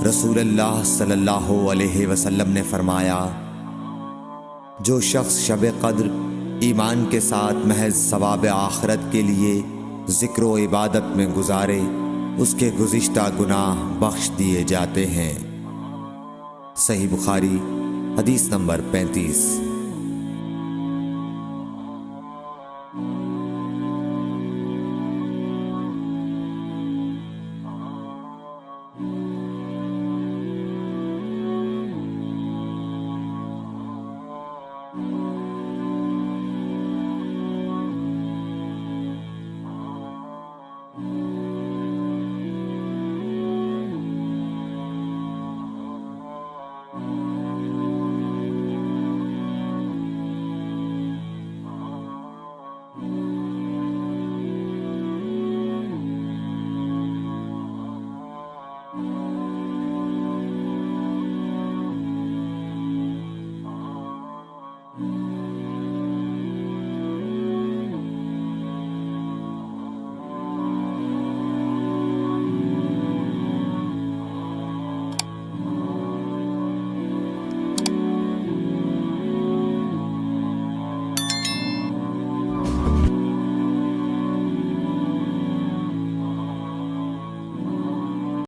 رسول اللہ صلی اللہ علیہ وسلم نے فرمایا، جو شخص شب قدر ایمان کے ساتھ محض ثواب آخرت کے لیے ذکر و عبادت میں گزارے، اس کے گزشتہ گناہ بخش دیے جاتے ہیں۔ صحیح بخاری حدیث نمبر 35۔